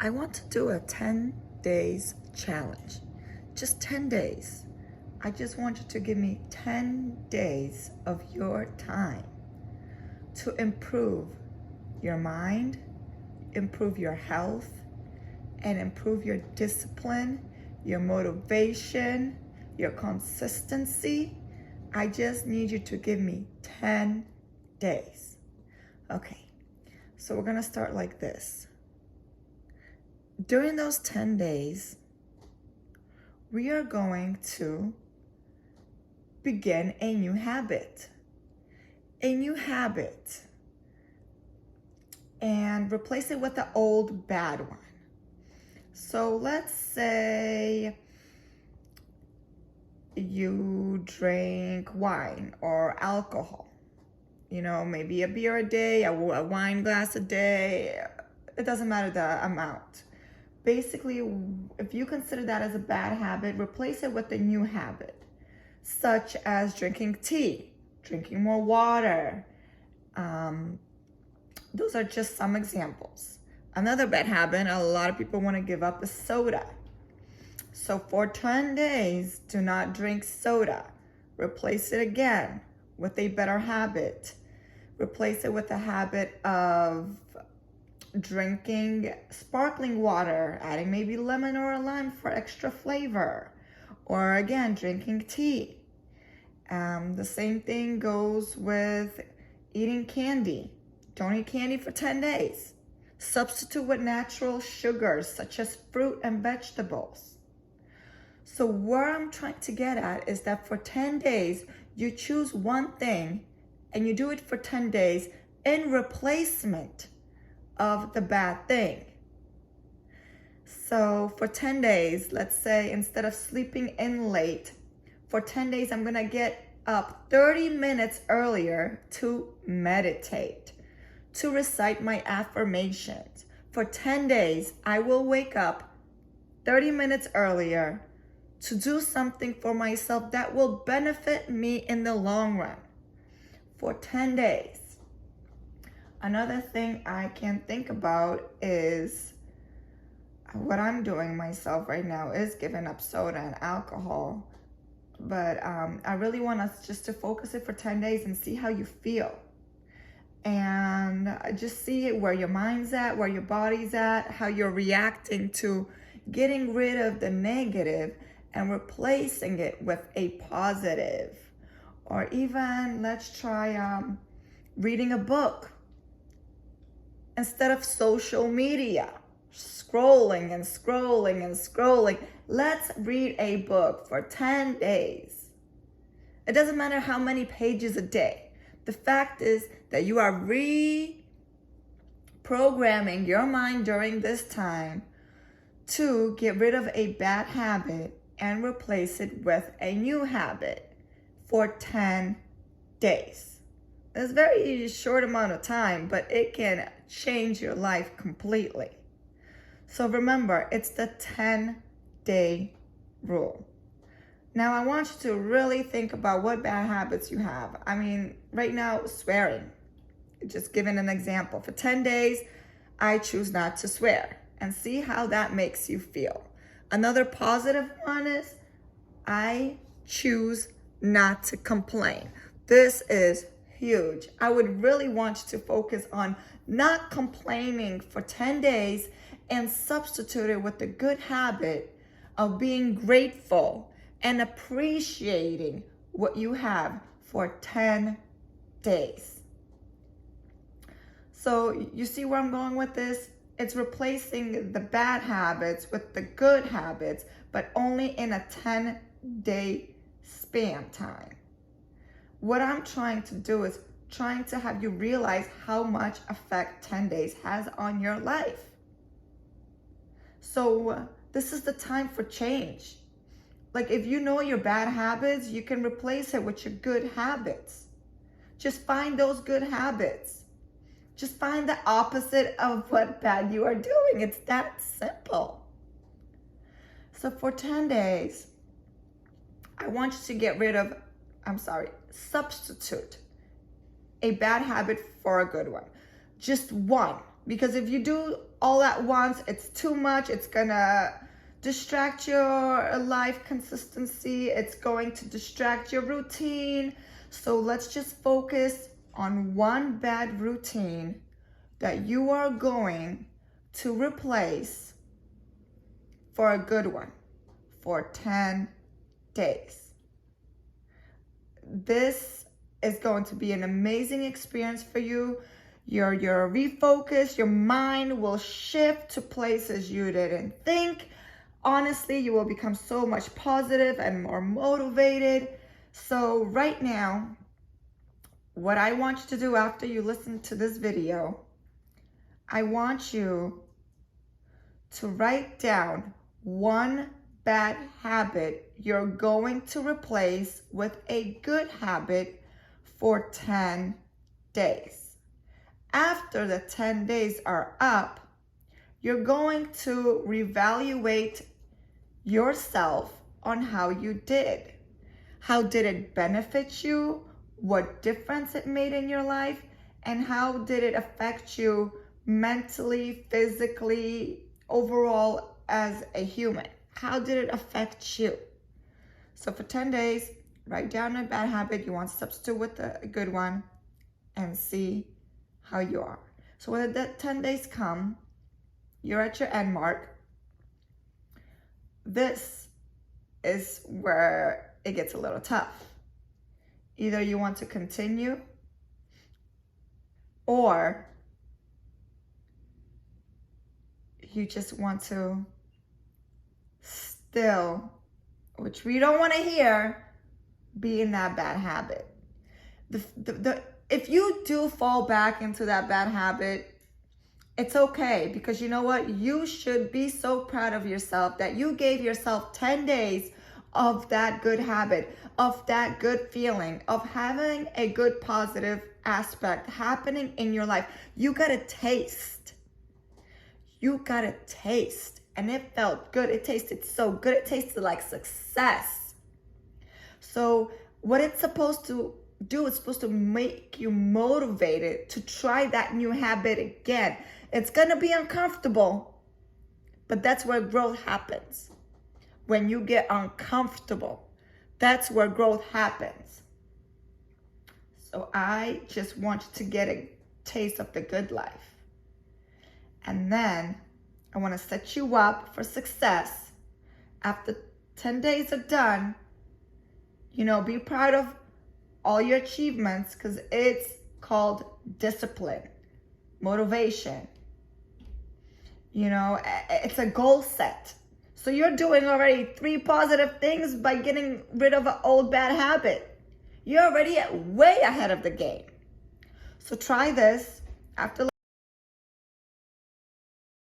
I want to do a 10 days challenge. Just 10 days. I just want you to give me 10 days of your time to improve your mind, improve your health, and improve your discipline, your motivation, your consistency. I just need you to give me 10 days. Okay, so we're gonna start like this. During those 10 days, we are going to begin a new habit. A new habit. And replace it with the old bad one. So let's say you drink wine or alcohol. You know, maybe a beer a day, a wine glass a day. It doesn't matter the amount. Basically, if you consider that as a bad habit, replace it with a new habit, such as drinking tea, drinking more water. Those are just some examples. Another bad habit a lot of people want to give up is soda. So for 10 days, do not drink soda. Replace it again with a better habit. Replace it with a habit of drinking sparkling water, adding maybe lemon or a lime for extra flavor. Or again, drinking tea. The same thing goes with eating candy. Don't eat candy for 10 days. Substitute with natural sugars such as fruit and vegetables. So where I'm trying to get at is that for 10 days, you choose one thing and you do it for 10 days in replacement of the bad thing. So for 10 days, let's say instead of sleeping in late, for 10 days, I'm gonna get up 30 minutes earlier to meditate, to recite my affirmations. For 10 days, I will wake up 30 minutes earlier to do something for myself that will benefit me in the long run. For 10 days. Another thing I can think about is what I'm doing myself right now is giving up soda and alcohol. But I really want us just to focus it for 10 days and see how you feel. And just see where your mind's at, where your body's at, how you're reacting to getting rid of the negative and replacing it with a positive. Or even let's try reading a book instead of social media, scrolling and scrolling and scrolling. Let's read a book for 10 days. It doesn't matter how many pages a day. The fact is that you are reprogramming your mind during this time to get rid of a bad habit and replace it with a new habit for 10 days. It's a very short amount of time, but it can change your life completely. So remember, it's the 10-day rule. Now, I want you to really think about what bad habits you have. I mean, right now, swearing. Just giving an example. For 10 days, I choose not to swear. And see how that makes you feel. Another positive one is I choose not to complain. This is huge. I would really want you to focus on not complaining for 10 days and substitute it with the good habit of being grateful and appreciating what you have for 10 days. So you see where I'm going with this? It's replacing the bad habits with the good habits, but only in a 10-day span time. What I'm trying to do is trying to have you realize how much effect 10 days has on your life. So this is the time for change. Like if you know your bad habits, you can replace it with your good habits. Just find those good habits. Just find the opposite of what bad you are doing. It's that simple. So for 10 days, I want you to get rid of, substitute a bad habit for a good one. Just one. Because if you do all at once, it's too much. It's gonna distract your life consistency. It's going to distract your routine. So let's just focus on one bad routine that you are going to replace for a good one for 10 days. This is going to be an amazing experience for you. Your refocus, your mind will shift to places you didn't think. Honestly, you will become so much positive and more motivated. So right now, what I want you to do after you listen to this video, I want you to write down one bad habit you're going to replace with a good habit for 10 days. After the 10 days are up, you're going to reevaluate yourself on how you did. How did it benefit you? What difference it made in your life? And how did it affect you mentally, physically, overall as a human? How did it affect you? So for 10 days, write down a bad habit you want to substitute with a good one and see how you are. So when the 10 days come, you're at your end mark. This is where it gets a little tough. Either you want to continue or you just want to still, which we don't want to hear, be in that bad habit. If you do fall back into that bad habit, it's okay, because you know what? You should be so proud of yourself that you gave yourself 10 days of that good habit, of that good feeling, of having a good positive aspect happening in your life. You got a taste. You got a taste. And it felt good. It tasted so good. It tasted like success. So what it's supposed to do, it's supposed to make you motivated to try that new habit again. It's going to be uncomfortable, but that's where growth happens. When you get uncomfortable, that's where growth happens. So I just want you to get a taste of the good life. And then I want to set you up for success. After 10 days are done, be proud of all your achievements, because it's called discipline, motivation. It's a goal set. So you're doing already 3 positive things by getting rid of an old bad habit. You're already way ahead of the game. So try this after